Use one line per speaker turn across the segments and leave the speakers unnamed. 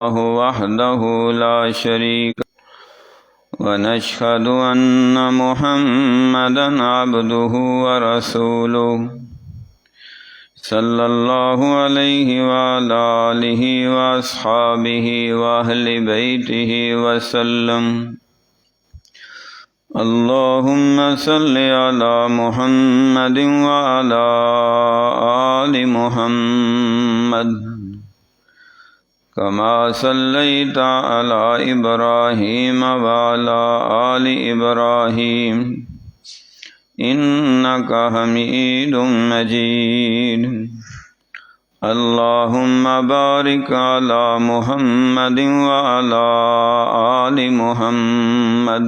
وحده لا شريك له ونشهد أن محمدا عبده ورسوله صلى الله عليه وعلى آله وأصحابه وأهل بيته وسلم اللهم صل على محمد وعلى آل محمد كما صليت على إبراهيم وعلى آل إبراهيم إنك حميد مجيد اللهم بارك على محمد وعلى آل محمد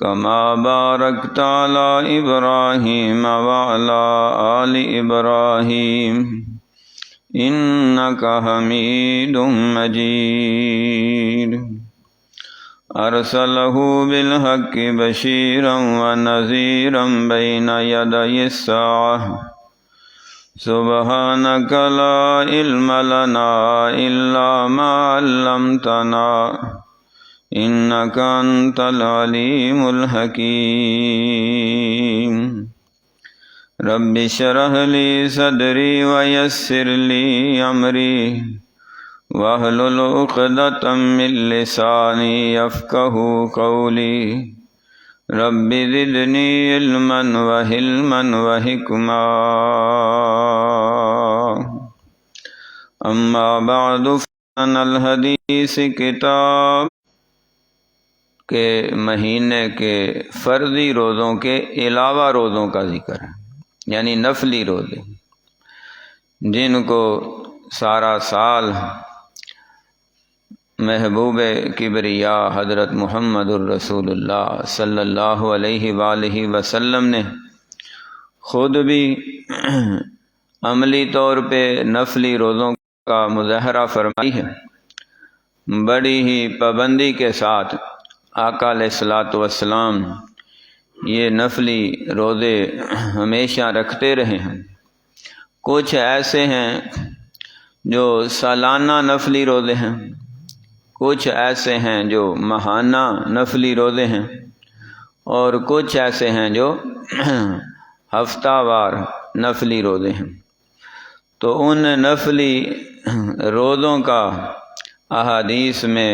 كما باركت على إبراهيم وعلى آل إبراهيم إنك حميد مجيد أرسله بالحق بشيرا ونذيرا بين يدي الساعة سبحانك لا علم لنا إلا ما علمتنا إنك أنت العليم الحكيم رب اشرح لي صدري ويسر لي أمري واحلل عقدة من لساني يفقهوا قولي رب زدني علما وحلما وحكما أما بعد فإن الحديث کتاب کے مہینے کے فرضی روزوں کے علاوہ روزوں کا ذکر ہے، یعنی نفلی روزے جن کو سارا سال محبوب کبریا حضرت محمد الرسول اللہ صلی اللہ علیہ وآلہ وسلم نے خود بھی عملی طور پہ نفلی روزوں کا مظاہرہ فرمائی ہے۔ بڑی ہی پابندی کے ساتھ آقا علیہ الصلوۃ والسلام یہ نفلی روزے ہمیشہ رکھتے رہے ہیں۔ کچھ ایسے ہیں جو سالانہ نفلی روزے ہیں، کچھ ایسے ہیں جو ماہانہ نفلی روزے ہیں، اور کچھ ایسے ہیں جو ہفتہ وار نفلی روزے ہیں۔ تو ان نفلی روزوں کا احادیث میں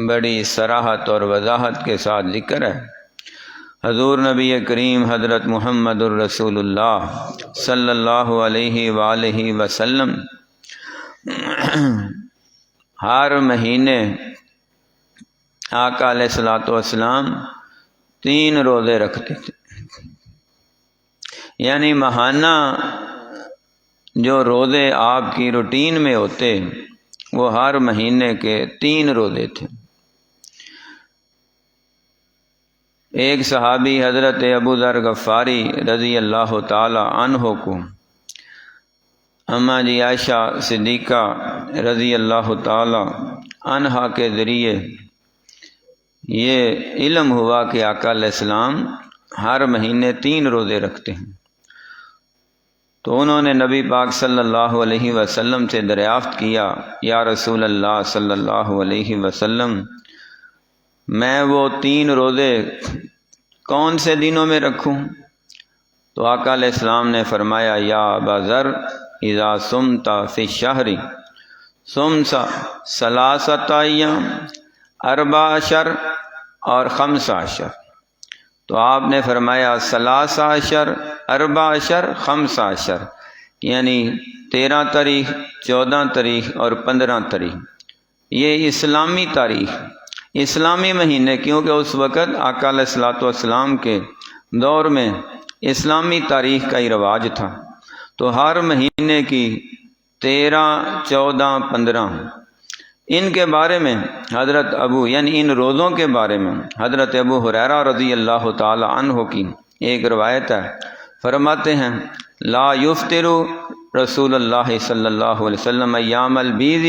بڑی صراحت اور وضاحت کے ساتھ ذکر ہے۔ حضور نبی کریم حضرت محمد الرسول اللہ صلی اللہ علیہ وآلہ وسلم ہر مہینے آقا علیہ الصلوۃ والسلام 3 روزے رکھتے تھے، یعنی ماہانہ جو روزے آپ کی روٹین میں ہوتے وہ ہر مہینے کے 3 روزے تھے۔ ایک صحابی حضرت ابو ذر غفاری رضی اللہ تعالی عنہ کو اماں جی عائشہ صدیقہ رضی اللہ تعالی عنہا کے ذریعے یہ علم ہوا کہ آقا علیہ السلام ہر مہینے 3 روزے رکھتے ہیں، تو انہوں نے نبی پاک صلی اللہ علیہ وسلم سے دریافت کیا، یا رسول اللہ صلی اللہ علیہ وسلم، میں وہ 3 روزے کون سے دنوں میں رکھوں؟ تو آقا علیہ السلام نے فرمایا، یا ابا ذر اذا صمت فی الشہر صم 3 ایام 14 اور 15۔ تو آپ نے فرمایا 13 14 15، یعنی 13 تاریخ 14 تاریخ اور 15 تاریخ، یہ اسلامی تاریخ، اسلامی مہینے، کیونکہ اس وقت آقا علیہ الصلوۃ والسلام کے دور میں اسلامی تاریخ کا ہی رواج تھا۔ تو ہر مہینے کی 13 14 15 ان کے بارے میں حضرت ابو، یعنی ان روزوں کے بارے میں حضرت ابو ہریرہ رضی اللہ تعالی عنہ کی ایک روایت ہے، فرماتے ہیں، لا یفطر رسول اللہ صلی اللہ علیہ وسلم ایام البیض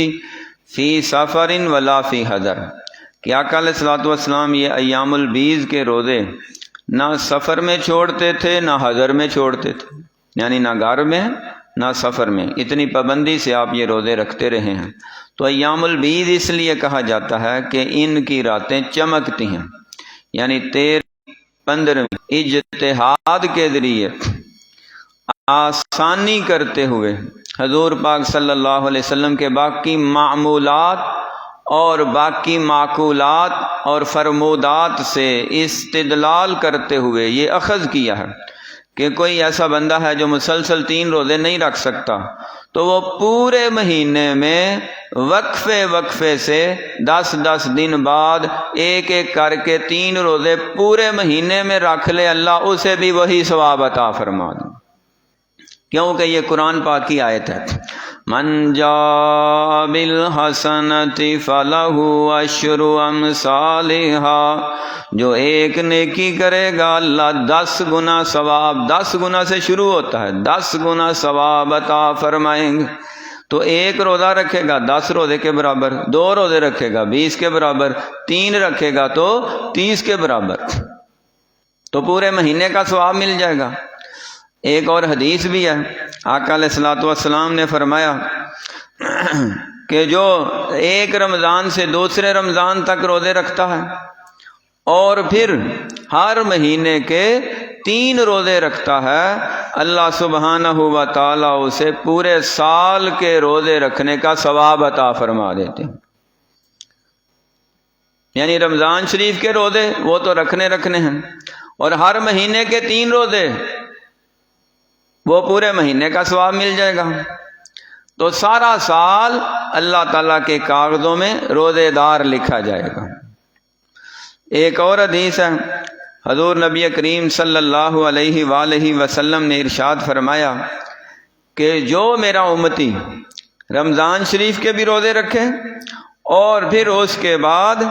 فی سفر ولا فی حضر، کہ آقا علیہ الصلوۃ والسلام یہ ایام البیض کے روزے نہ سفر میں چھوڑتے تھے نہ حضر میں چھوڑتے تھے، یعنی نہ گھر میں نہ سفر میں، اتنی پابندی سے آپ یہ روزے رکھتے رہے ہیں۔ تو ایام البید اس لیے کہا جاتا ہے کہ ان کی راتیں چمکتی ہیں، یعنی 13 اجتہاد کے ذریعے آسانی کرتے ہوئے حضور پاک صلی اللہ علیہ وسلم کے باقی معمولات اور باقی معقولات اور فرمودات سے استدلال کرتے ہوئے یہ اخذ کیا ہے کہ کوئی ایسا بندہ ہے جو مسلسل 3 روزے نہیں رکھ سکتا، تو وہ پورے مہینے میں وقفے سے 10 دن بعد ایک کر کے 3 روزے پورے مہینے میں رکھ لے، اللہ اسے بھی وہی ثواب عطا فرما دے، کیونکہ یہ قرآن پاک کی آیت ہے، من جاء بالحسنۃ فلہ عشر امثالھا، جو ایک نیکی کرے گا اللہ 10 گنا ثواب، 10 گنا سے شروع ہوتا ہے، 10 گنا ثواب عطا فرمائیں گے۔ تو 1 روزہ رکھے گا 10 روزے کے برابر، 2 روزے رکھے گا 20 کے برابر، 3 رکھے گا تو 30 کے برابر، تو پورے مہینے کا ثواب مل جائے گا۔ ایک اور حدیث بھی ہے، آقا علیہ الصلوۃ والسلام نے فرمایا کہ جو ایک رمضان سے دوسرے رمضان تک روزے رکھتا ہے اور پھر ہر مہینے کے 3 روزے رکھتا ہے، اللہ سبحانہ و تعالیٰ اسے پورے سال کے روزے رکھنے کا ثواب عطا فرما دیتے ہیں۔ یعنی رمضان شریف کے روزے وہ تو رکھنے ہیں، اور ہر مہینے کے 3 روزے وہ پورے مہینے کا ثواب مل جائے گا، تو سارا سال اللہ تعالیٰ کے کاغذوں میں روزے دار لکھا جائے گا۔ ایک اور حدیث ہے، حضور نبی کریم صلی اللہ علیہ وآلہ وسلم نے ارشاد فرمایا کہ جو میرا امتی رمضان شریف کے بھی روزے رکھے اور پھر اس کے بعد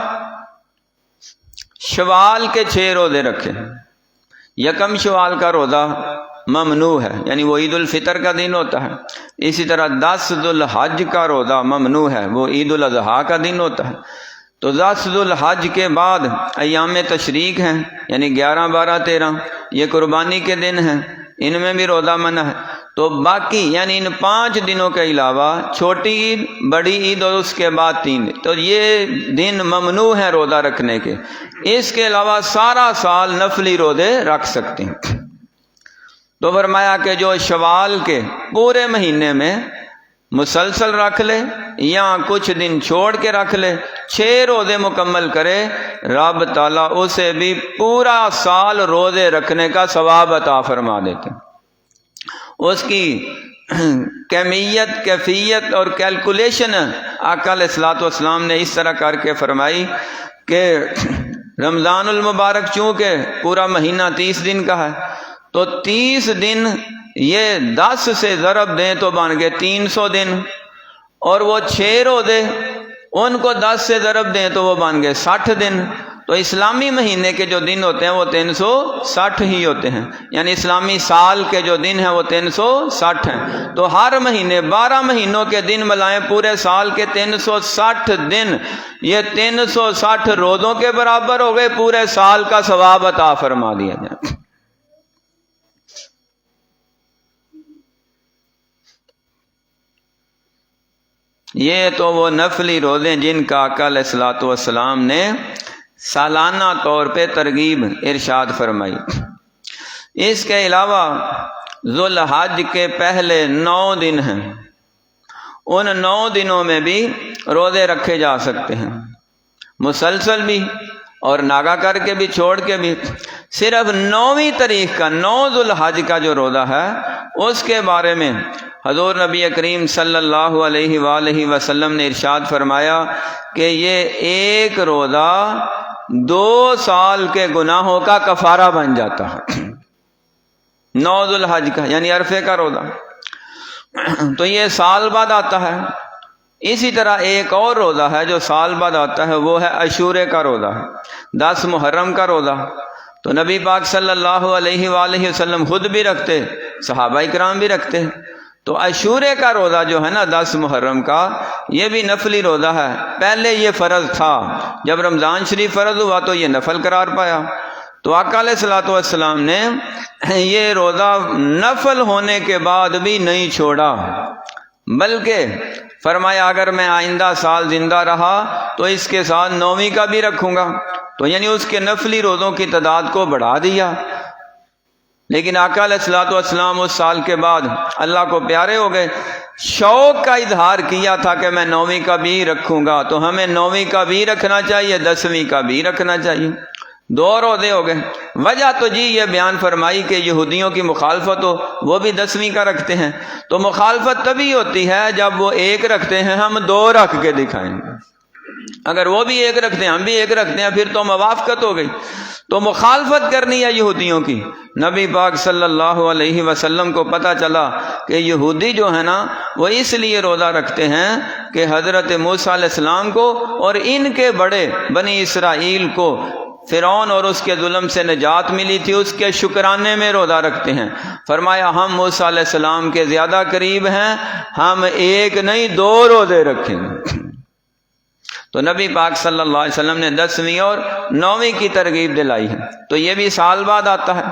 شوال کے 6 روزے رکھے، یکم شوال کا روزہ ممنوع ہے، یعنی وہ عید الفطر کا دن ہوتا ہے، اسی طرح 10 ذو الحج کا روزہ ممنوع ہے، وہ عید الاضحیٰ کا دن ہوتا ہے۔ تو 10 ذو الحج کے بعد ایام تشریق ہیں، یعنی 11، 12، 13، یہ قربانی کے دن ہیں، ان میں بھی روزہ منع ہے۔ تو باقی یعنی ان 5 دنوں کے علاوہ چھوٹی عید، بڑی عید اور اس کے بعد 3 دن، تو یہ دن ممنوع ہیں روزہ رکھنے کے۔ اس کے علاوہ سارا سال نفلی روزے رکھ سکتے ہیں۔ تو فرمایا کہ جو شوال کے پورے مہینے میں مسلسل رکھ لے یا کچھ دن چھوڑ کے رکھ لے، 6 روزے مکمل کرے، رب تعالیٰ اسے بھی پورا سال روزے رکھنے کا ثواب عطا فرما دیتے۔ اس کی کمیت، کیفیت اور کیلکولیشن آقا علیہ الصلوۃ والسلام نے اس طرح کر کے فرمائی کہ رمضان المبارک چونکہ پورا مہینہ 30 دن کا ہے، تو 30 دن یہ 10 سے ضرب دیں تو بن گئے 300 دن، اور وہ 6 روزے ان کو 10 سے ضرب دیں تو وہ بن گئے 60 دن۔ تو اسلامی مہینے کے جو دن ہوتے ہیں وہ 360 ہی ہوتے ہیں، یعنی اسلامی سال کے جو دن ہیں وہ 360 ہیں۔ تو ہر مہینے 12 مہینوں کے دن ملائیں، پورے سال کے 360 دن، یہ 360 روزوں کے برابر ہو گئے، پورے سال کا ثواب عطا فرما دیا جائے۔ یہ تو وہ نفلی روزے جن کا آقا علیہ الصلوۃ والسلام نے سالانہ طور پہ ترغیب ارشاد فرمائی۔ اس کے علاوہ ذو الحج کے پہلے 9 دن ہیں، ان 9 دنوں میں بھی روزے رکھے جا سکتے ہیں، مسلسل بھی اور ناگا کر کے بھی، چھوڑ کے بھی۔ صرف 9ویں تاریخ کا 9 ذو الحج کا جو روزہ ہے اس کے بارے میں حضور نبی کریم صلی اللہ علیہ وآلہ وسلم نے ارشاد فرمایا کہ یہ ایک روزہ 2 سال کے گناہوں کا کفارہ بن جاتا ہے۔ 9 ذو الحج کا یعنی عرفے کا روزہ، تو یہ سال بعد آتا ہے۔ اسی طرح ایک اور روزہ ہے جو سال بعد آتا ہے، وہ ہے عاشورے کا روزہ، 10 محرم کا روزہ۔ تو نبی پاک صلی اللہ علیہ وآلہ وسلم خود بھی رکھتے، صحابہ کرام بھی رکھتے۔ تو عاشورے کا روزہ جو ہے نا 10 محرم کا، یہ بھی نفلی روزہ ہے۔ پہلے یہ فرض تھا، جب رمضان شریف فرض ہوا تو یہ نفل قرار پایا۔ تو آقا علیہ الصلوۃ والسلام نے یہ روزہ نفل ہونے کے بعد بھی نہیں چھوڑا، بلکہ فرمایا اگر میں آئندہ سال زندہ رہا تو اس کے ساتھ 9ویں کا بھی رکھوں گا، تو یعنی اس کے نفلی روزوں کی تعداد کو بڑھا دیا۔ لیکن آقا علیہ الصلوۃ والسلام اس سال کے بعد اللہ کو پیارے ہو گئے، شوق کا اظہار کیا تھا کہ میں 9ویں کا بھی رکھوں گا، تو ہمیں 9ویں کا بھی رکھنا چاہیے، 10ویں کا بھی رکھنا چاہیے۔ 2 روزے ہو گئے۔ وجہ تو جی یہ بیان فرمائی کہ یہودیوں کی مخالفت ہو، وہ بھی 10ویں کا رکھتے ہیں، تو مخالفت تبھی ہوتی ہے جب وہ 1 رکھتے ہیں، ہم 2 رکھ کے دکھائیں گے۔ اگر وہ بھی 1 رکھتے ہیں، ہم بھی 1 رکھتے ہیں، پھر تو موافقت ہو گئی۔ تو مخالفت کرنی ہے یہودیوں کی۔ نبی پاک صلی اللہ علیہ وسلم کو پتہ چلا کہ یہودی جو ہے نا وہ اس لیے روزہ رکھتے ہیں کہ حضرت موسیٰ علیہ السلام کو اور ان کے بڑے بنی اسرائیل کو فرعون اور اس کے ظلم سے نجات ملی تھی، اس کے شکرانے میں روزہ رکھتے ہیں۔ فرمایا ہم موسیٰ علیہ السلام کے زیادہ قریب ہیں، ہم 1 نہیں 2 روزے رکھیں گے۔ تو نبی پاک صلی اللہ علیہ وسلم نے 10ویں اور 9ویں کی ترغیب دلائی ہے، تو یہ بھی سال بعد آتا ہے۔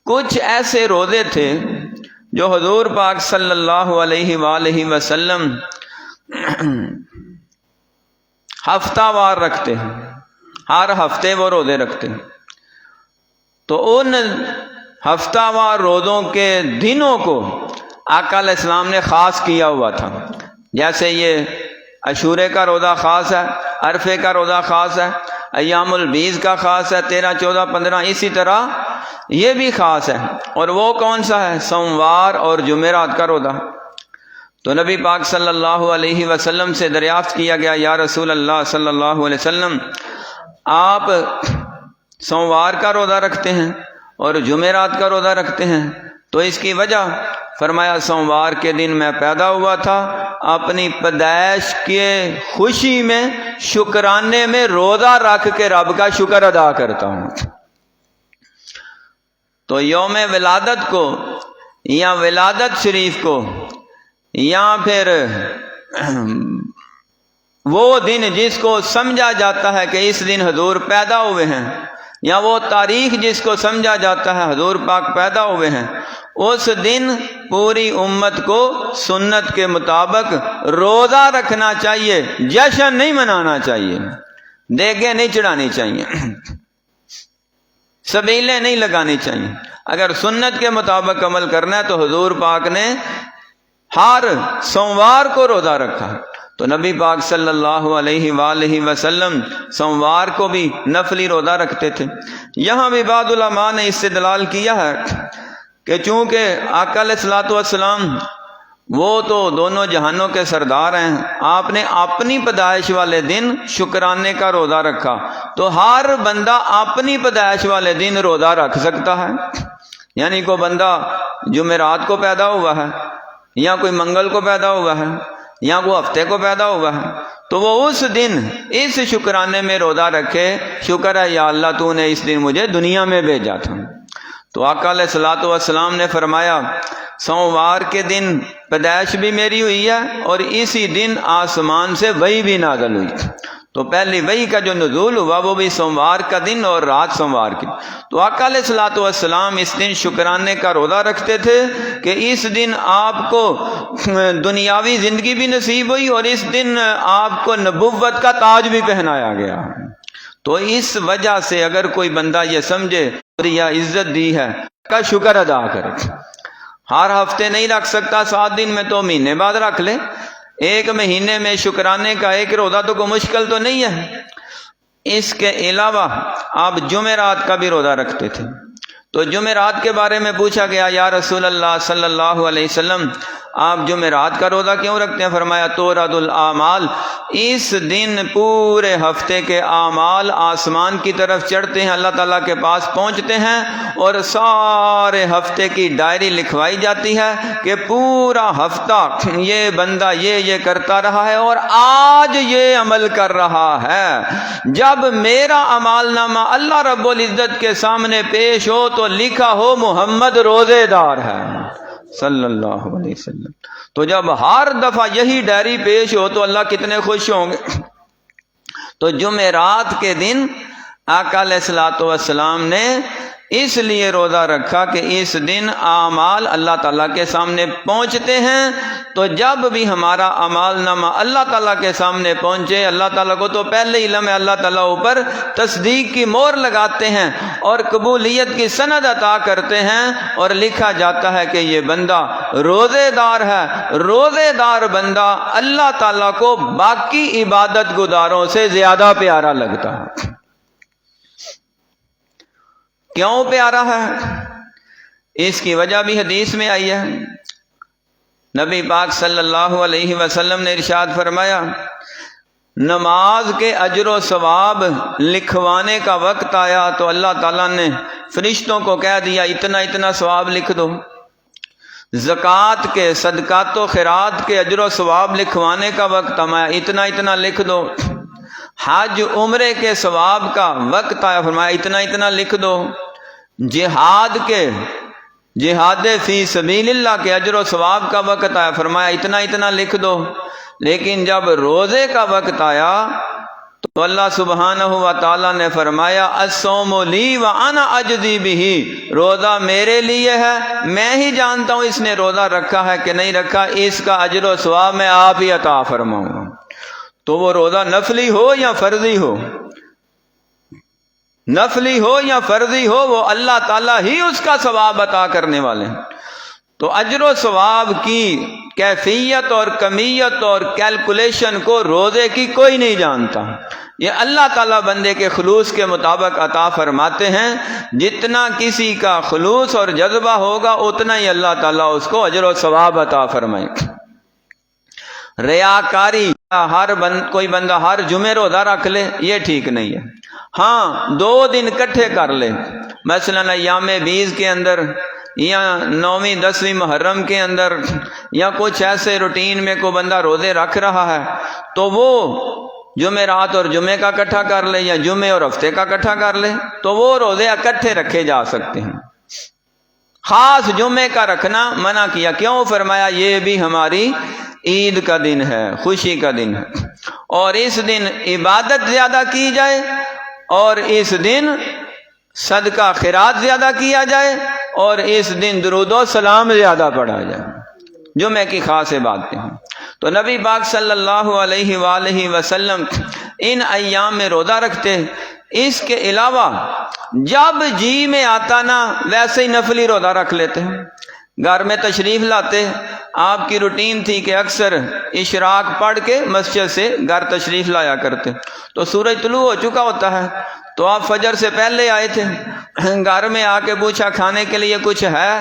کچھ ایسے روزے تھے جو حضور پاک صلی اللہ علیہ وآلہ وسلم ہفتہ وار رکھتے ہیں، ہر ہفتے وہ روزے رکھتے ہیں۔ تو ان ہفتہ وار روزوں کے دنوں کو آقا علیہ السلام نے خاص کیا ہوا تھا، جیسے یہ عاشورے کا روزہ خاص ہے، عرفے کا روزہ خاص ہے، ایام البیض کا خاص ہے، 13، 14، 15، اسی طرح یہ بھی خاص ہے۔ اور وہ کون سا ہے؟ سوموار اور جمعرات کا روزہ۔ تو نبی پاک صلی اللہ علیہ وسلم سے دریافت کیا گیا، یا رسول اللہ صلی اللہ علیہ وسلم آپ سوموار کا روزہ رکھتے ہیں اور جمعرات کا روزہ رکھتے ہیں، تو اس کی وجہ؟ فرمایا سوموار کے دن میں پیدا ہوا تھا، اپنی پیدائش کے خوشی میں شکرانے میں روزہ رکھ کے رب کا شکر ادا کرتا ہوں۔ تو یوم ولادت کو یا ولادت شریف کو یا پھر وہ دن جس کو سمجھا جاتا ہے کہ اس دن حضور پیدا ہوئے ہیں، یا وہ تاریخ جس کو سمجھا جاتا ہے حضور پاک پیدا ہوئے ہیں، اس دن پوری امت کو سنت کے مطابق روزہ رکھنا چاہیے، جشن نہیں منانا چاہیے، دیگیں نہیں چڑھانی چاہیے، سبیلیں نہیں لگانی چاہیے۔ اگر سنت کے مطابق عمل کرنا ہے تو حضور پاک نے ہر سوموار کو روزہ رکھا، تو نبی پاک صلی اللہ علیہ وآلہ وسلم سوموار کو بھی نفلی روزہ رکھتے تھے۔ یہاں بھی بعض علماء نے استدلال کیا ہے کہ چونکہ آقا علیہ الصلوۃ والسلام وہ تو دونوں جہانوں کے سردار ہیں، آپ نے اپنی پیدائش والے دن شکرانے کا روزہ رکھا، تو ہر بندہ اپنی پیدائش والے دن روزہ رکھ سکتا ہے۔ یعنی کوئی بندہ جمعرات کو پیدا ہوا ہے، یا کوئی منگل کو پیدا ہوا ہے، یا وہ ہفتے کو پیدا ہوا ہے، تو وہ اس دن اس شکرانے میں روزہ رکھے، شکر ہے یا اللہ تو نے اس دن مجھے دنیا میں بھیجا تھا۔ تو آقا علیہ الصلوۃ والسلام نے فرمایا سوموار کے دن پیدائش بھی میری ہوئی ہے اور اسی دن آسمان سے وحی بھی نازل ہوئی، تو پہلی وحی کا جو نزول ہوا وہ بھی سوموار کا دن اور رات سوموار کی۔ تو آقا علیہ الصلوۃ والسلام اس دن شکرانے کا روزہ رکھتے تھے کہ اس دن آپ کو دنیاوی زندگی بھی نصیب ہوئی اور اس دن آپ کو نبوت کا تاج بھی پہنایا گیا۔ تو اس وجہ سے اگر کوئی بندہ یہ سمجھے یا عزت دی ہے کا شکر ادا کرے، ہر ہفتے نہیں رکھ سکتا 7 دن میں تو مہینے بعد رکھ لے، 1 مہینے میں شکرانے کا 1 روزہ تو کوئی مشکل تو نہیں ہے۔ اس کے علاوہ آپ جمعرات کا بھی روزہ رکھتے تھے، تو جمعرات کے بارے میں پوچھا گیا، یا رسول اللہ صلی اللہ علیہ وسلم آپ جمعرات کا روزہ کیوں رکھتے ہیں؟ فرمایا تورد الاعمال، اس دن پورے ہفتے کے اعمال آسمان کی طرف چڑھتے ہیں، اللہ تعالیٰ کے پاس پہنچتے ہیں اور سارے ہفتے کی ڈائری لکھوائی جاتی ہے کہ پورا ہفتہ یہ بندہ یہ کرتا رہا ہے اور آج یہ عمل کر رہا ہے۔ جب میرا اعمال نامہ اللہ رب العزت کے سامنے پیش ہو تو لکھا ہو محمد روزے دار ہے صلی اللہ علیہ وسلم۔ تو جب ہر دفعہ یہی ڈائری پیش ہو تو اللہ کتنے خوش ہوں گے۔ تو جمعرات کے دن آقا علیہ الصلوۃ والسلام نے اس لیے روزہ رکھا کہ اس دن اعمال اللہ تعالیٰ کے سامنے پہنچتے ہیں، تو جب بھی ہمارا اعمال نامہ اللہ تعالیٰ کے سامنے پہنچے، اللہ تعالیٰ کو تو پہلے علم ہے، اللہ تعالیٰ اوپر تصدیق کی مہر لگاتے ہیں اور قبولیت کی سند عطا کرتے ہیں، اور لکھا جاتا ہے کہ یہ بندہ روزے دار ہے۔ روزے دار بندہ اللہ تعالیٰ کو باقی عبادت گزاروں سے زیادہ پیارا لگتا ہے۔ کیوں پیارا ہے؟ اس کی وجہ بھی حدیث میں آئی ہے۔ نبی پاک صلی اللہ علیہ وسلم نے ارشاد فرمایا، نماز کے اجر و ثواب لکھوانے کا وقت آیا تو اللہ تعالیٰ نے فرشتوں کو کہہ دیا اتنا اتنا ثواب لکھ دو۔ زکوٰۃ کے، صدقات و خیرات کے اجر و ثواب لکھوانے کا وقت آیا، اتنا اتنا لکھ دو۔ حج عمرے کے ثواب کا وقت آیا، فرمایا اتنا اتنا لکھ دو۔ جہاد کے، جہاد فی سبیل اللہ کے اجر و ثواب کا وقت آیا، فرمایا اتنا اتنا لکھ دو۔ لیکن جب روزے کا وقت آیا تو اللہ سبحانہ و تعالیٰ نے فرمایا الصوم لی وانا اجزی بہ، روزہ میرے لیے ہے، میں ہی جانتا ہوں اس نے روزہ رکھا ہے کہ نہیں رکھا، اس کا اجر و ثواب میں آپ ہی عطا فرماؤں گا۔ تو وہ روزہ نفلی ہو یا فرضی ہو، نفلی ہو یا فرضی ہو، وہ اللہ تعالیٰ ہی اس کا ثواب عطا کرنے والے ہیں۔ تو اجر و ثواب کی کیفیت اور کمیت اور کیلکولیشن کو روزے کی کوئی نہیں جانتا، یہ اللہ تعالیٰ بندے کے خلوص کے مطابق عطا فرماتے ہیں۔ جتنا کسی کا خلوص اور جذبہ ہوگا اتنا ہی اللہ تعالیٰ اس کو اجر و ثواب عطا فرمائے۔ ریاکاری، کوئی بندہ ہر جمعے روزہ رکھ لے، یہ ٹھیک نہیں ہے۔ ہاں 2 دن اکٹھے کر لے، مثلاً ایام 20 کے اندر یا 9ویں 10ویں محرم کے اندر، یا کچھ ایسے روٹین میں کوئی بندہ روزے رکھ رہا ہے تو وہ جمعرات اور جمعے کا اکٹھا کر لے، یا جمعے اور ہفتے کا اکٹھا کر لے، تو وہ روزے اکٹھے رکھے جا سکتے ہیں۔ خاص جمعے کا رکھنا منع کیا، کیوں؟ فرمایا یہ بھی ہماری عید کا دن ہے، خوشی کا دن ہے، اور اس دن عبادت زیادہ کی جائے، اور اس دن صدقہ خیرات زیادہ کیا جائے، اور اس دن درود و سلام زیادہ پڑھا جائے۔ جمعے کی خاص باتیں ہیں۔ تو نبی پاک صلی اللہ علیہ وآلہ وسلم ان ایام میں روزہ رکھتے۔ اس کے علاوہ جب جی میں آتا نا ویسے ہی نفلی روزہ رکھ لیتے ہیں۔ گھر میں تشریف لاتے، آپ کی روٹین تھی کہ اکثر اشراق پڑھ کے مسجد سے گھر تشریف لایا کرتے، تو سورج طلوع ہو چکا ہوتا ہے تو آپ فجر سے پہلے آئے تھے، گھر میں آ کے پوچھا کھانے کے لیے کچھ ہے؟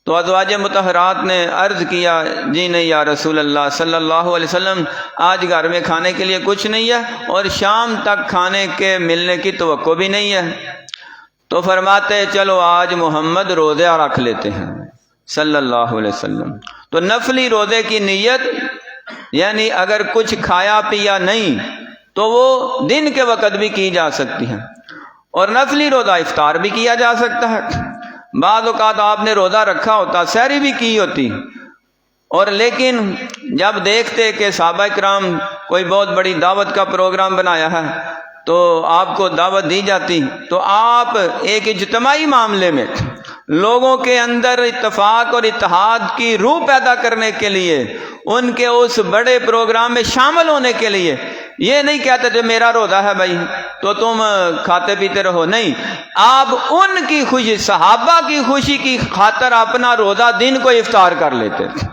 تو ازواج مطہرات نے عرض کیا جی نہیں یا رسول اللہ صلی اللہ علیہ وسلم، آج گھر میں کھانے کے لیے کچھ نہیں ہے، اور شام تک کھانے کے ملنے کی توقع بھی نہیں ہے۔ تو فرماتے چلو آج محمد روزے رکھ لیتے ہیں صلی اللہ علیہ وسلم۔ تو نفلی روزے کی نیت یعنی اگر کچھ کھایا پیا نہیں تو وہ دن کے وقت بھی کی جا سکتی ہے، اور نفلی روزہ افطار بھی کیا جا سکتا ہے۔ بعض اوقات آپ نے روزہ رکھا ہوتا، سحری بھی کی ہوتی، اور لیکن جب دیکھتے کہ صحابہ کرام کوئی بہت بڑی دعوت کا پروگرام بنایا ہے تو آپ کو دعوت دی جاتی، تو آپ ایک اجتماعی معاملے میں لوگوں کے اندر اتفاق اور اتحاد کی روح پیدا کرنے کے لیے، ان کے اس بڑے پروگرام میں شامل ہونے کے لیے یہ نہیں کہتے تھے میرا روزہ ہے بھائی تو تم کھاتے پیتے رہو، نہیں، آپ ان کی خوشی، صحابہ کی خوشی کی خاطر اپنا روزہ دن کو افطار کر لیتے تھے۔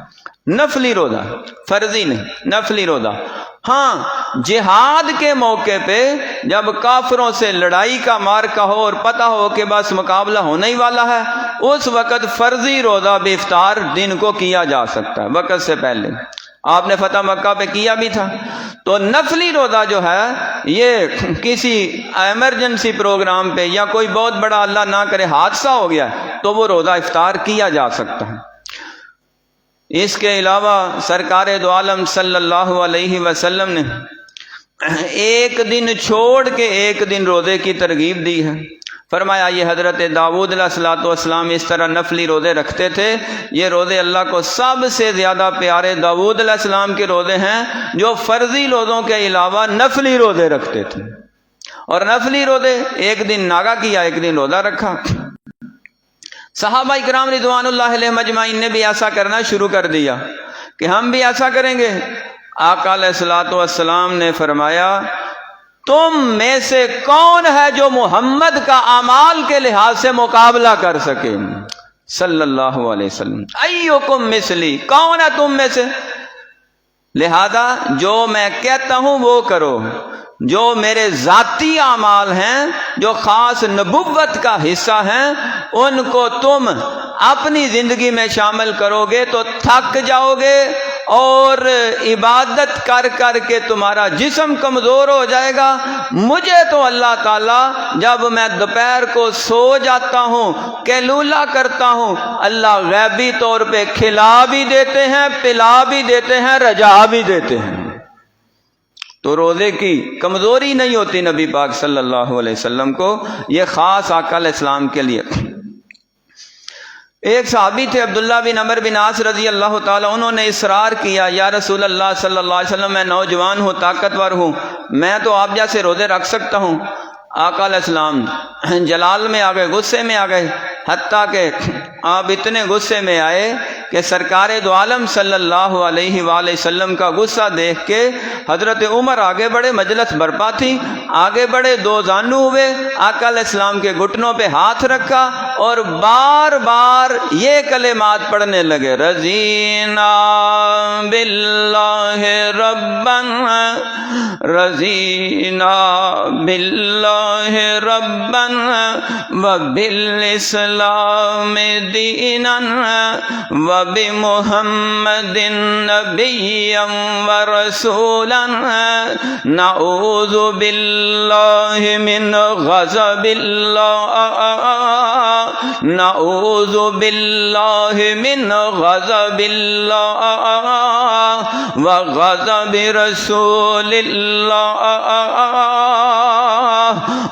نفلی روزہ، فرضی نہیں، نفلی روزہ۔ ہاں جہاد کے موقع پہ جب کافروں سے لڑائی کا مارکا ہو اور پتہ ہو کہ بس مقابلہ ہونے ہی والا ہے، اس وقت فرضی روزہ بھی افطار دن کو کیا جا سکتا ہے وقت سے پہلے۔ آپ نے فتح مکہ پہ کیا بھی تھا۔ تو نفلی روزہ جو ہے یہ کسی ایمرجنسی پروگرام پہ یا کوئی بہت بڑا اللہ نہ کرے حادثہ ہو گیا تو وہ روزہ افطار کیا جا سکتا ہے۔ اس کے علاوہ سرکار دو عالم صلی اللہ علیہ وسلم نے ایک دن چھوڑ کے ایک دن روزے کی ترغیب دی ہے۔ فرمایا یہ حضرت داؤد علیہ السلام اس طرح نفلی روزے رکھتے تھے، یہ روزے اللہ کو سب سے زیادہ پیارے داؤد علیہ السلام کے روزے ہیں جو فرضی روزوں کے علاوہ نفلی روزے رکھتے تھے، اور نفلی روزے ایک دن ناگا کیا، ایک دن روزہ رکھا۔ صحابہ کرام رضوان اللہ علیہ مجمعین نے بھی ایسا کرنا شروع کر دیا کہ ہم بھی ایسا کریں گے۔ آقا علیہ الصلوۃ والسلام نے فرمایا تم میں سے کون ہے جو محمد کا اعمال کے لحاظ سے مقابلہ کر سکے؟ صلی اللہ علیہ وسلم، ایکم مثلی، کون ہے تم میں سے؟ لہذا جو میں کہتا ہوں وہ کرو، جو میرے ذاتی اعمال ہیں جو خاص نبوت کا حصہ ہیں ان کو تم اپنی زندگی میں شامل کرو گے تو تھک جاؤ گے اور عبادت کر کر کے تمہارا جسم کمزور ہو جائے گا۔ مجھے تو اللہ تعالیٰ جب میں دوپہر کو سو جاتا ہوں، قیلولہ کرتا ہوں، اللہ غیبی طور پہ کھلا بھی دیتے ہیں، پلا بھی دیتے ہیں، رجا بھی دیتے ہیں۔ تو روزے کی کمزوری نہیں ہوتی نبی پاک صلی اللہ علیہ وسلم کو، یہ خاص آقا علیہ السلام کے لیے۔ ایک صحابی تھے عبداللہ بن عمر بن عاص رضی اللہ تعالیٰ، انہوں نے اصرار کیا یا رسول اللہ صلی اللہ علیہ وسلم میں نوجوان ہوں، طاقتور ہوں، میں تو آپ جیسے روزے رکھ سکتا ہوں۔ آقا علیہ السلام جلال میں آ گئے، غصے میں آ گئے، حتیٰ کہ آپ اتنے غصے میں آئے کہ سرکار دو عالم صلی اللہ علیہ وآلہ وسلم کا غصہ دیکھ کے حضرت عمر آگے بڑھے، مجلس برپا تھی، آگے بڑھے، دو زانو ہوئے، آقا علیہ السلام کے گھٹنوں پہ ہاتھ رکھا اور بار بار یہ کلمات پڑھنے لگے، رضینا باللہ ربن، رضینا باللہ ربن وبالاسلام دینا وبمحمد نبیا ورسولا نعوذ باللہ من غضب اللہ، نعوذ باللہ من غضب اللہ وغضب رسول اللہ۔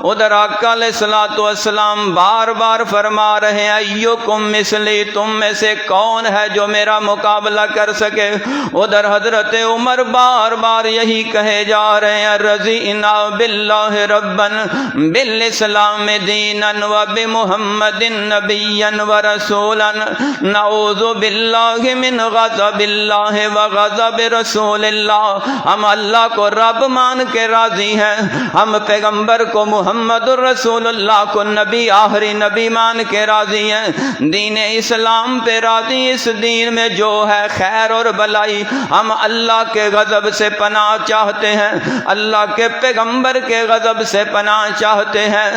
ادھر آقا علیہ الصلوۃ والسلام بار بار فرما رہے ہیں ایکم مثلی، تم میں سے کون ہے جو میرا مقابلہ کر سکے؟ ادھر حضرت عمر بار بار یہی کہے جا رہے ہیں، رضینا باللہ ربن بالاسلام دینا وبمحمد نبیا ورسولا نعوذ باللہ من غضب اللہ وغضب رسول اللہ۔ ہم اللہ کو رب مان کے راضی ہیں، ہم پیغمبر کو محمد الرسول اللہ کو نبی، آخری نبی مان کے راضی ہیں، دین اسلام پہ راضی، اس دین میں جو ہے خیر اور بلائی، ہم اللہ کے غضب سے پناہ چاہتے ہیں، اللہ کے پیغمبر کے غضب سے پناہ چاہتے ہیں۔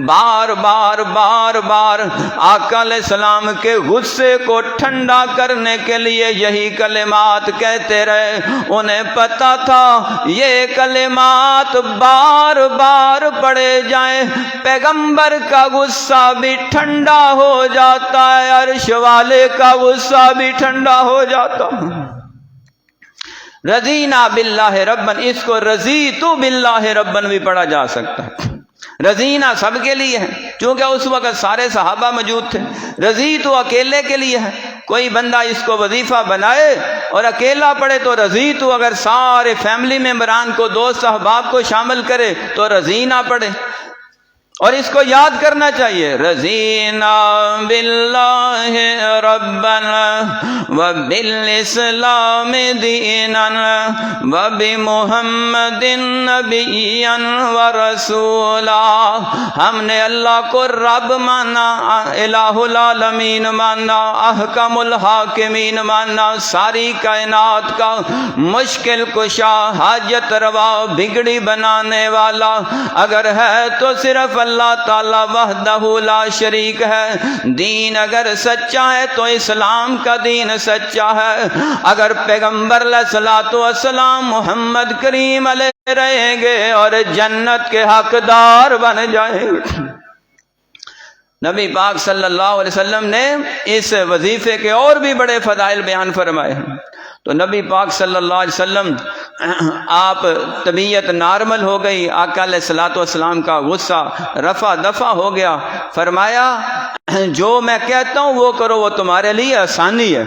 بار بار بار بار آقا علیہ السلام کے غصے کو ٹھنڈا کرنے کے لیے یہی کلمات کہتے رہے۔ انہیں پتا تھا یہ کلمات بار بار پڑھے جائیں پیغمبر کا غصہ بھی ٹھنڈا ہو جاتا ہے، عرش والے کا غصہ بھی ٹھنڈا ہو جاتا ہے۔ رضینا باللہ ربن، اس کو رضیت باللہ ربن بھی پڑھا جا سکتا ہے۔ رضینا سب کے لیے ہے کیونکہ اس وقت سارے صحابہ موجود تھے، رضیت اکیلے کے لیے ہے، کوئی بندہ اس کو وظیفہ بنائے اور اکیلا پڑھے تو رضیت، اگر سارے فیملی ممبران کو، دوست احباب کو شامل کرے تو رضینا پڑھے۔ اور اس کو یاد کرنا چاہیے، رضینا باللہ ربنا وبالاسلام دینا وبمحمد نبیا ورسولا۔ ہم نے اللہ کو رب مانا، الہ العالمین مانا، احکم الحاکمین مانا، ساری کائنات کا مشکل کشا، حاجت روا، بگڑی بنانے والا اگر ہے تو صرف اللہ تعالیٰ وحدہ لا شریک ہے۔ دین اگر سچا ہے تو اسلام کا دین سچا ہے۔ اگر پیغمبر علیہ الصلوۃ والسلام محمد کریم علیہ رہیں گے اور جنت کے حقدار بن جائیں گے۔ نبی پاک صلی اللہ علیہ وسلم نے اس وظیفے کے اور بھی بڑے فضائل بیان فرمائے ہیں۔ تو نبی پاک صلی اللہ علیہ وسلم آپ طبیعت نارمل ہو گئی، آقا علیہ الصلوۃ والسلام کا غصہ رفع دفع ہو گیا، فرمایا جو میں کہتا ہوں وہ کرو، وہ تمہارے لیے آسانی ہے۔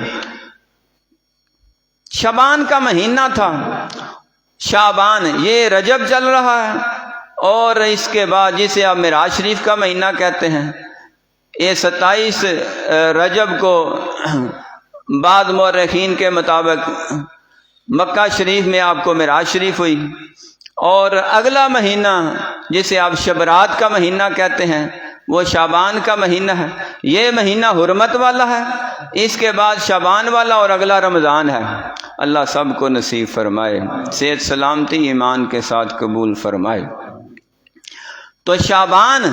شعبان کا مہینہ تھا، شعبان، یہ رجب چل رہا ہے، اور اس کے بعد جسے آپ معراج شریف کا مہینہ کہتے ہیں، یہ 27 رجب کو بعض مورخین کے مطابق مکہ شریف میں آپ کو معراج شریف ہوئی، اور اگلا مہینہ جسے آپ شبرات کا مہینہ کہتے ہیں وہ شعبان کا مہینہ ہے۔ یہ مہینہ حرمت والا ہے، اس کے بعد شعبان والا اور اگلا رمضان ہے۔ اللہ سب کو نصیب فرمائے، صحت سلامتی ایمان کے ساتھ قبول فرمائے۔ تو شعبان،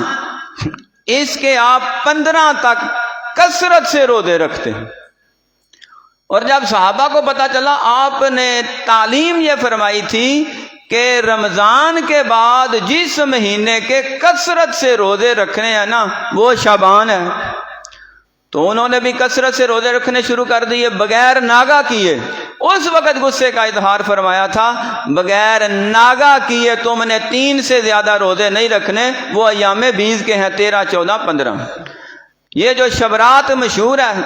اس کے آپ 15 تک کثرت سے روزے رکھتے ہیں، اور جب صحابہ کو پتا چلا، آپ نے تعلیم یہ فرمائی تھی کہ رمضان کے بعد جس مہینے کے کثرت سے روزے رکھنے ہیں نا وہ شعبان ہے، تو انہوں نے بھی کثرت سے روزے رکھنے شروع کر دیے بغیر ناگا کیے۔ اس وقت غصے کا اظہار فرمایا تھا، بغیر ناگا کیے تم نے 3 سے زیادہ روزے نہیں رکھنے، وہ ایام بیز کے ہیں 13، 14، 15۔ یہ جو شبرات مشہور ہے،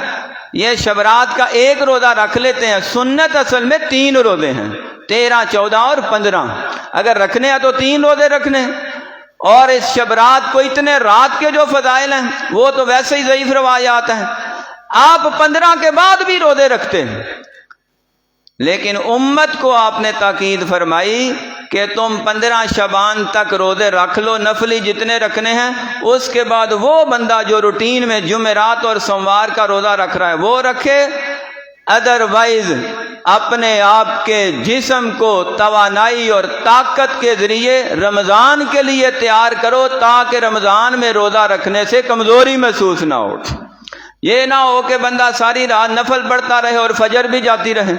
یہ شبرات کا ایک روزہ رکھ لیتے ہیں، سنت اصل میں 3 روزے ہیں، 13، 14 اور 15۔ اگر رکھنے ہیں تو 3 روزے رکھنے، اور اس شبرات کو اتنے رات کے جو فضائل ہیں وہ تو ویسے ہی ضعیف روایات ہیں، آپ 15 کے بعد بھی روزے رکھتے ہیں، لیکن امت کو آپ نے تاکید فرمائی کہ تم 15 شعبان تک روزے رکھ لو، نفلی جتنے رکھنے ہیں، اس کے بعد وہ بندہ جو روٹین میں جمعرات اور سوموار کا روزہ رکھ رہا ہے وہ رکھے، ادروائز اپنے آپ کے جسم کو توانائی اور طاقت کے ذریعے رمضان کے لیے تیار کرو، تاکہ رمضان میں روزہ رکھنے سے کمزوری محسوس نہ ہو۔ یہ نہ ہو کہ بندہ ساری رات نفل پڑھتا رہے اور فجر بھی جاتی رہے،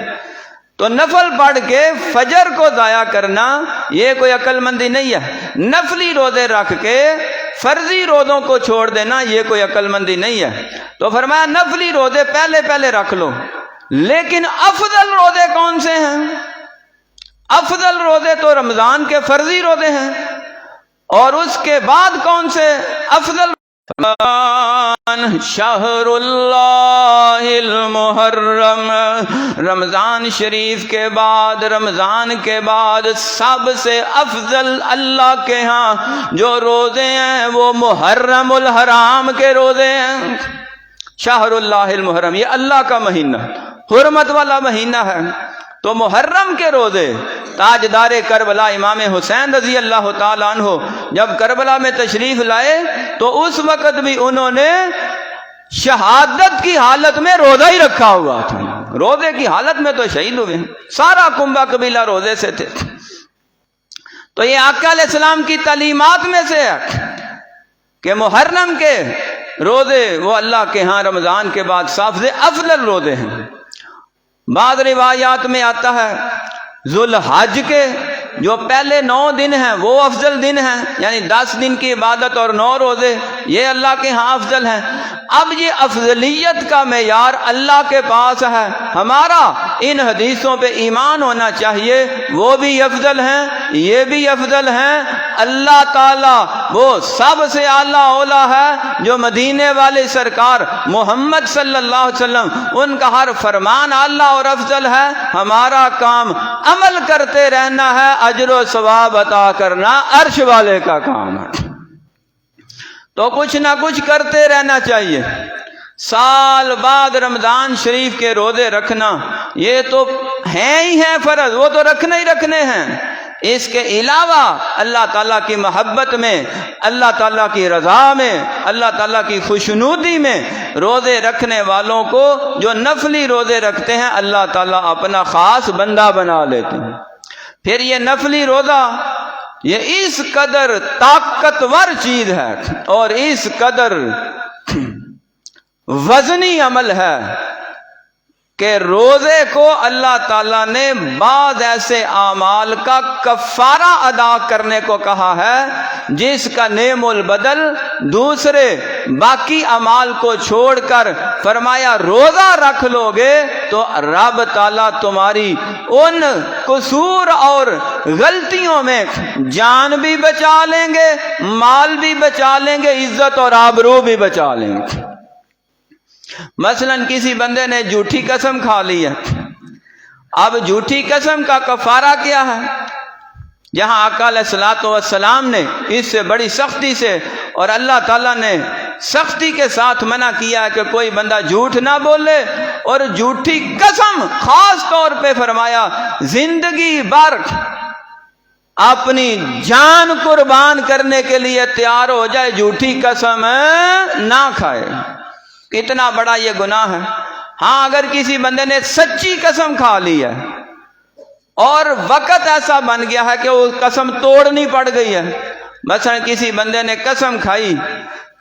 تو نفل پڑھ کے فجر کو ضائع کرنا یہ کوئی عقل مندی نہیں ہے، نفلی روزے رکھ کے فرضی روزوں کو چھوڑ دینا یہ کوئی عقل مندی نہیں ہے۔ تو فرمایا نفلی روزے پہلے رکھ لو، لیکن افضل روزے کون سے ہیں؟ افضل روزے تو رمضان کے فرضی روزے ہیں، اور اس کے بعد کون سے افضل؟ شہر اللہ المحرم، رمضان شریف کے بعد، رمضان کے بعد سب سے افضل اللہ کے ہاں جو روزے ہیں وہ محرم الحرام کے روزے ہیں۔ شہر اللہ المحرم، یہ اللہ کا مہینہ، حرمت والا مہینہ ہے، تو محرم کے روزے تاجدار کربلا امام حسین رضی اللہ تعالیٰ عنہ جب کربلا میں تشریف لائے تو اس وقت بھی انہوں نے شہادت کی حالت میں روزہ ہی رکھا ہوا تھا، روزے کی حالت میں تو شہید ہوئے، سارا کنبہ قبیلہ روزے سے تھے۔ تو یہ آقا علیہ السلام کی تعلیمات میں سے ہے کہ محرم کے روزے وہ اللہ کے ہاں رمضان کے بعد سب سے افضل روزے ہیں۔ بعض روایات میں آتا ہے ذوالحج کے جو پہلے 9 دن ہیں وہ افضل دن ہیں، یعنی 10 دن کی عبادت اور 9 روزے، یہ اللہ کے ہاں افضل ہیں۔ اب یہ افضلیت کا معیار اللہ کے پاس ہے، ہمارا ان حدیثوں پہ ایمان ہونا چاہیے، وہ بھی افضل ہیں، یہ بھی افضل ہیں۔ اللہ تعالیٰ وہ سب سے اعلیٰ اولا ہے جو مدینے والے سرکار محمد صلی اللہ علیہ وسلم، ان کا ہر فرمان اعلیٰ اور افضل ہے، ہمارا کام عمل کرتے رہنا ہے، اجر و ثواب عطا کرنا عرش والے کا کام ہے، تو کچھ نہ کچھ کرتے رہنا چاہیے۔ سال بعد رمضان شریف کے روزے رکھنا یہ تو ہیں ہی ہیں فرض، وہ تو رکھنے ہی رکھنے ہیں۔ اس کے علاوہ اللہ تعالیٰ کی محبت میں، اللہ تعالیٰ کی رضا میں، اللہ تعالیٰ کی خوشنودی میں روزے رکھنے والوں کو جو نفلی روزے رکھتے ہیں اللہ تعالیٰ اپنا خاص بندہ بنا لیتے ہیں۔ پھر یہ نفلی روزہ یہ اس قدر طاقتور چیز ہے اور اس قدر وزنی عمل ہے کہ روزے کو اللہ تعالیٰ نے بعض ایسے اعمال کا کفارہ ادا کرنے کو کہا ہے جس کا نعم البدل دوسرے باقی اعمال کو چھوڑ کر فرمایا روزہ رکھ لو گے تو رب تعالیٰ تمہاری ان قصور اور غلطیوں میں جان بھی بچا لیں گے، مال بھی بچا لیں گے، عزت اور آبرو بھی بچا لیں گے۔ مثلا کسی بندے نے جھوٹی قسم کھا لی ہے، اب جھوٹی قسم کا کفارہ کیا ہے؟ جہاں آقا علیہ الصلوۃ والسلام نے اس سے بڑی سختی سے اور اللہ تعالیٰ نے سختی کے ساتھ منع کیا کہ کوئی بندہ جھوٹ نہ بولے، اور جھوٹی قسم خاص طور پہ فرمایا زندگی بھر اپنی جان قربان کرنے کے لیے تیار ہو جائے، جھوٹی قسم نہ کھائے۔ اتنا بڑا یہ گناہ ہے۔ ہاں اگر کسی بندے نے سچی قسم کھا لی ہے اور وقت ایسا بن گیا ہے کہ وہ قسم توڑنی پڑ گئی ہے، مثلا کسی بندے نے قسم کھائی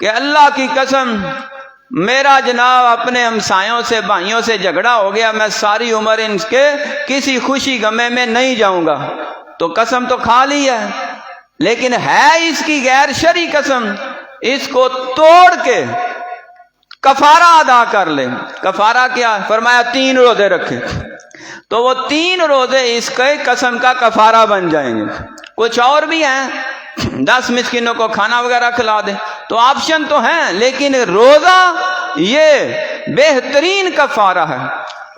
کہ اللہ کی قسم میرا جناب اپنے ہمسایوں سے بھائیوں سے جھگڑا ہو گیا، میں ساری عمر ان کے کسی خوشی غمے میں نہیں جاؤں گا، تو قسم تو کھا لی ہے لیکن ہے اس کی غیر شرعی قسم، اس کو توڑ کے کفارہ ادا کر لے۔ کفارہ کیا؟ فرمایا 3 روزے رکھے، تو وہ 3 روزے اس کے قسم کا کفارہ بن جائیں گے۔ کچھ اور بھی ہیں، 10 مسکینوں کو کھانا وغیرہ کھلا دے، تو آپشن تو ہیں، لیکن روزہ یہ بہترین کفارہ ہے۔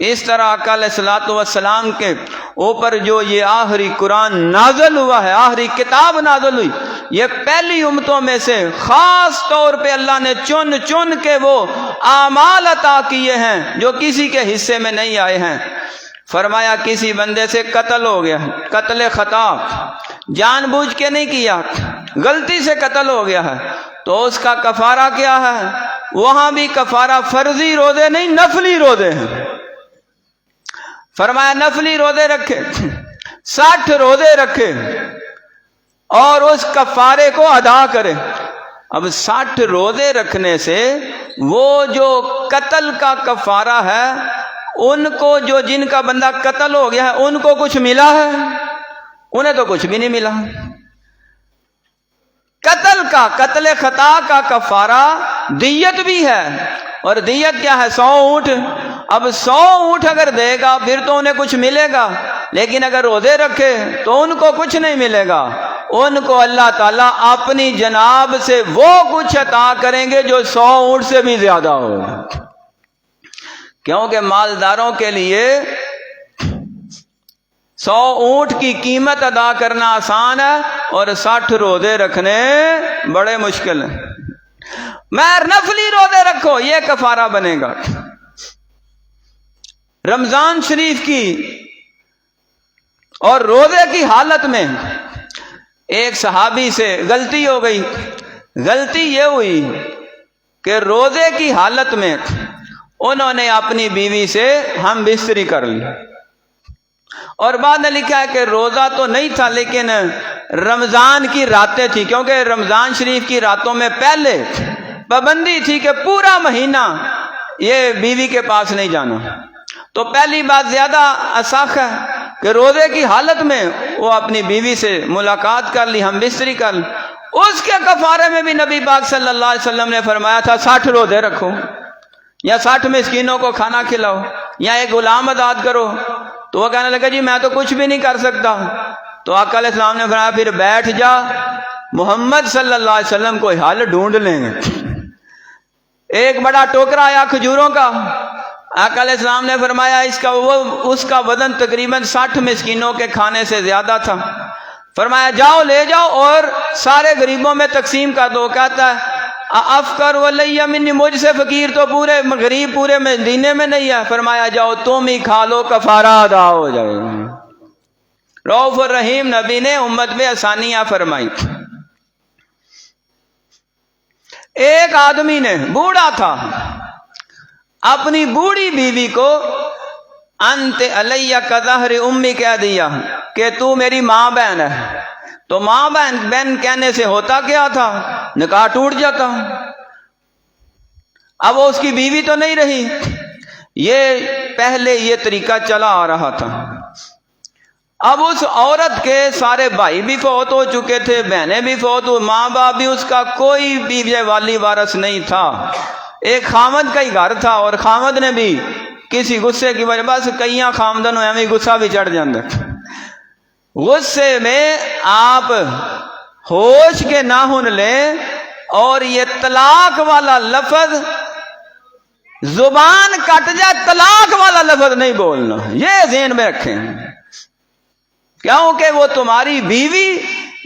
اس طرح آقا علیہ الصلوۃ والسلام کے اوپر جو یہ آخری قرآن نازل ہوا ہے، آخری کتاب نازل ہوئی، یہ پہلی امتوں میں سے خاص طور پہ اللہ نے چن چن کے وہ اعمال عطا کیے ہیں جو کسی کے حصے میں نہیں آئے ہیں۔ فرمایا کسی بندے سے قتل ہو گیا، قتل خطا، جان بوجھ کے نہیں کیا، غلطی سے قتل ہو گیا ہے، تو اس کا کفارہ کیا ہے؟ وہاں بھی کفارہ فرضی روزے نہیں، نفلی روزے ہیں۔ فرمایا نفلی روزے رکھے، 60 روزے رکھے اور اس کفارے کو ادا کرے۔ اب 60 روزے رکھنے سے وہ جو قتل کا کفارہ ہے، ان کو جو جن کا بندہ قتل ہو گیا ہے ان کو کچھ ملا ہے؟ انہیں تو کچھ بھی نہیں ملا۔ قتل خطا کا کفارہ دیت بھی ہے، اور دیت کیا ہے؟ 100 اونٹ۔ اب 100 اونٹ اگر دے گا پھر تو انہیں کچھ ملے گا، لیکن اگر روزے رکھے تو ان کو کچھ نہیں ملے گا، ان کو اللہ تعالیٰ اپنی جناب سے وہ کچھ عطا کریں گے جو 100 اونٹ سے بھی زیادہ ہو، کیونکہ مالداروں کے لیے 100 اونٹ کی قیمت ادا کرنا آسان ہے اور 60 روزے رکھنے بڑے مشکل ہیں۔ مگر نفلی روزے رکھو، یہ کفارہ بنے گا۔ رمضان شریف کی اور روزے کی حالت میں ایک صحابی سے غلطی ہو گئی۔ غلطی یہ ہوئی کہ روزے کی حالت میں انہوں نے اپنی بیوی سے ہم بستری کر لی، اور بعد نے لکھا ہے کہ روزہ تو نہیں تھا لیکن رمضان کی راتیں تھی، کیونکہ رمضان شریف کی راتوں میں پہلے پابندی تھی کہ پورا مہینہ یہ بیوی کے پاس نہیں جانا، تو پہلی بات زیادہ اصح ہے کہ روزے کی حالت میں وہ اپنی بیوی سے ملاقات کر لی، ہم بستری کر لی۔ اس کے کفارے میں بھی نبی پاک صلی اللہ علیہ وسلم نے فرمایا تھا 60 روزے رکھو، یا 60 مسکینوں کو کھانا کھلاؤ، یا ایک غلام آزاد کرو۔ تو وہ کہنے لگا جی میں تو کچھ بھی نہیں کر سکتا۔ تو آقا علیہ السلام نے فرمایا پھر بیٹھ جا، محمد صلی اللہ علیہ وسلم کو حل ڈھونڈ لیں گے۔ ایک بڑا ٹوکرا آیا کھجوروں کا، آقا علیہ السلام نے فرمایا اس کا وزن تقریباً 60 مسکینوں کے کھانے سے زیادہ تھا۔ فرمایا جاؤ لے جاؤ اور سارے غریبوں میں تقسیم کر دو۔ کہتا ہے افقر ولی منی، مجھ سے فقیر تو پورے غریب پورے مدینے میں نہیں ہے۔ فرمایا جاؤ تم ہی کھا لو، کفارہ ادا ہو جائے۔ رؤوف الرحیم نبی نے امت میں آسانیاں فرمائی۔ ایک آدمی نے، بوڑھا تھا، اپنی بوڑھی بیوی کو انت علیہ کظہر امی کہہ دیا کہ تو میری ماں بہن ہے۔ تو ماں بہن کہنے سے ہوتا کیا تھا؟ نکاح ٹوٹ جاتا۔ اب وہ اس کی بیوی تو نہیں رہی۔ یہ پہلے یہ طریقہ چلا آ رہا تھا۔ اب اس عورت کے سارے بھائی بھی فوت ہو چکے تھے، بہنیں بھی فوت ہوئی، ماں باپ بھی، اس کا کوئی بھی والی وارث نہیں تھا۔ ایک خامد کا ہی گھر تھا، اور خامد نے بھی کسی غصے کی وجہ، بس کئی خامدن ہوئے ہمیں غصہ بھی چڑھ جاتا۔ غصے میں آپ ہوش کے ناخن لیں اور یہ طلاق والا لفظ زبان کٹ جائے، طلاق والا لفظ نہیں بولنا، یہ ذہن میں رکھیں کہ کیونکہ وہ تمہاری بیوی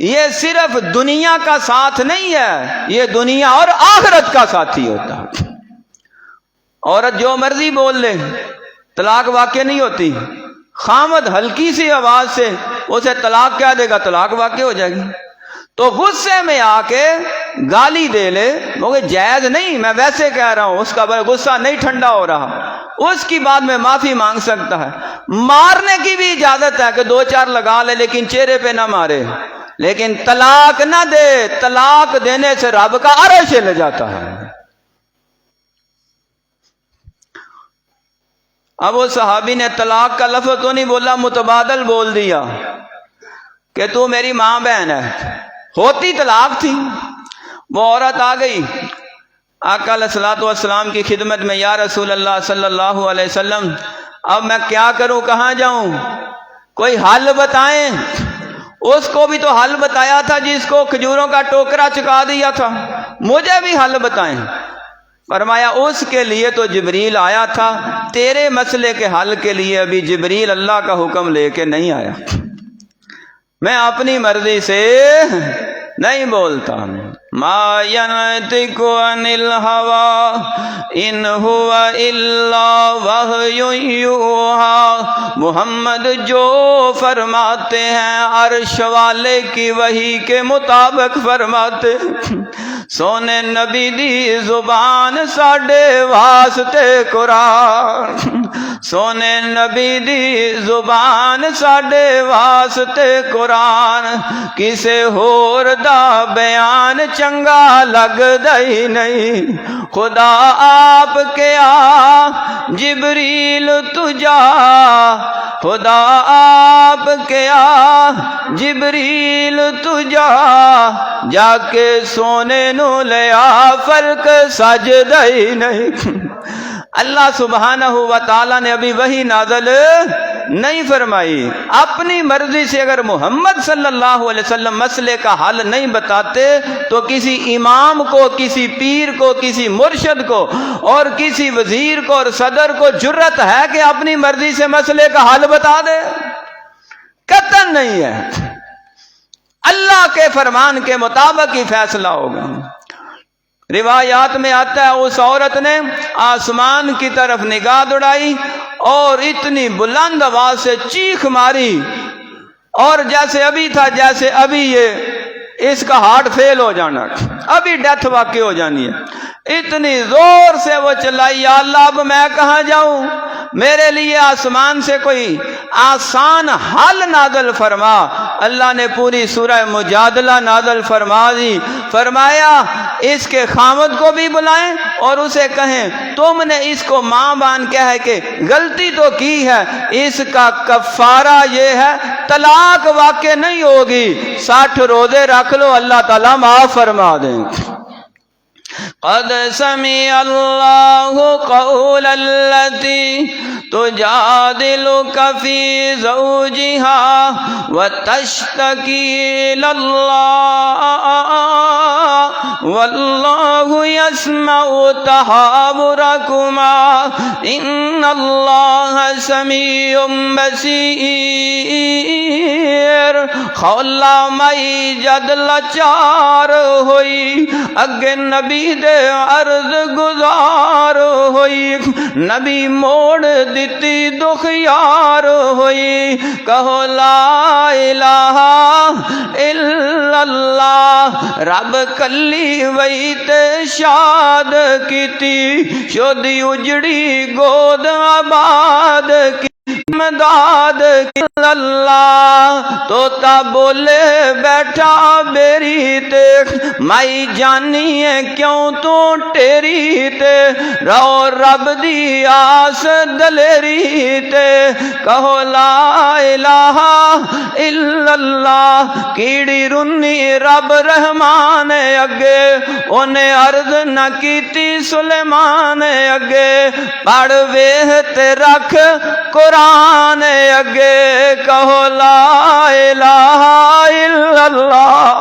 یہ صرف دنیا کا ساتھ نہیں ہے، یہ دنیا اور آخرت کا ساتھی ہوتا ہے۔ عورت جو مرضی بول لے، طلاق واقع نہیں ہوتی۔ خامد ہلکی سی آواز سے اسے طلاق کہہ دے گا، طلاق واقع ہو جائے گی۔ تو غصے میں آ کے گالی دے لے، مگر جائز نہیں، میں ویسے کہہ رہا ہوں، اس کا غصہ نہیں ٹھنڈا ہو رہا، اس کی بعد میں معافی مانگ سکتا ہے۔ مارنے کی بھی اجازت ہے کہ 2-4 لگا لے، لیکن چہرے پہ نہ مارے، لیکن طلاق نہ دے۔ طلاق دینے سے رب کا عرش ہل جاتا ہے۔ اب وہ صحابی نے طلاق کا لفظ تو نہیں بولا، متبادل بول دیا کہ تو میری ماں بہن ہے، ہوتی طلاق تھی۔ وہ عورت آ گئی آقا علیہ الصلوۃ والسلام کی خدمت میں، یا رسول اللہ صلی اللہ علیہ وسلم، اب میں کیا کروں، کہاں جاؤں، کوئی حل بتائیں۔ اس کو بھی تو حل بتایا تھا جس کو کھجوروں کا ٹوکرا چکا دیا تھا، مجھے بھی حل بتائیں۔ فرمایا اس کے لیے تو جبریل آیا تھا، تیرے مسئلے کے حل کے لیے ابھی جبریل اللہ کا حکم لے کے نہیں آیا، میں اپنی مرضی سے نہیں بولتا۔ ما ینطق عن الہوی ان ہوا الا وحی یوحی، محمد جو فرماتے ہیں عرش والے کی وحی کے مطابق فرماتے۔ سونے نبی دی زبان ساڈے واسطے قرآن، سونے نبی دی زبان ساڈے واسطے قرآن، کسے ہور دا بیان چنگا لگدا ہی نہیں۔ خدا آپ کے آ جبریل تجا، خدا آپ کے آ جبریل تجا، جا کے سونے نو لیا فرق سجدہ ہی نہیں۔ اللہ سبحانہ و تعالیٰ نے ابھی وحی نازل نہیں فرمائی۔ اپنی مرضی سے اگر محمد صلی اللہ علیہ وسلم مسئلے کا حل نہیں بتاتے تو کسی امام کو، کسی پیر کو، کسی مرشد کو اور کسی وزیر کو اور صدر کو جرت ہے کہ اپنی مرضی سے مسئلے کا حل بتا دے؟ قطعاً نہیں ہے۔ اللہ کے فرمان کے مطابق ہی فیصلہ ہوگا۔ روایات میں آتا ہے اس عورت نے آسمان کی طرف نگاہ دوڑائی اور اتنی بلند آواز سے چیخ ماری، اور جیسے ابھی تھا، جیسے ابھی یہ اس کا ہارٹ فیل ہو جانا، ابھی ڈیتھ واقع ہو جانی ہے۔ اتنی زور سے وہ چلائی، یا اللہ اب میں کہاں جاؤں، میرے لیے آسمان سے کوئی آسان حل نازل فرما۔ اللہ نے پوری سورہ مجادلہ نازل فرما دی، فرمایا اس کے خامد کو بھی بلائیں اور اسے کہیں تم نے اس کو ماں بان کیا ہے کہ غلطی تو کی ہے، اس کا کفارہ یہ ہے طلاق واقع نہیں ہوگی، 60 روزے رکھ لو، اللہ تعالیٰ معاف فرما دیں۔ قد سمع اللہ قول التی تجادلک فی زوجها وتشتکی اللہ واللہ یسمع تحاورکما ان اللہ سمیع بصیر۔ خولا مائی جد لاچار ہوئی، اگے نبی دے عرض گزار ہوئی، نبی موڑ دیتی دخیار ہوئی، کہو لا الہ الا اللہ، رب کلی وئی تے شاد کیتی، شودی اجڑی گود آباد کی مداد کی اللہ۔ توتا بولے بیٹھا بیری تے، مائی جانی ہے کیوں تو ٹیری تے، رو رب دی آس دلیری تے، کہو لا الہ الا اللہ۔ کیڑی رنی رب رحمان اگے، انہیں عرض نہ کیتی سلیمان اگے، پڑھ ویہ تے رکھ قرآن اگے، کہو لا الہ الا اللہ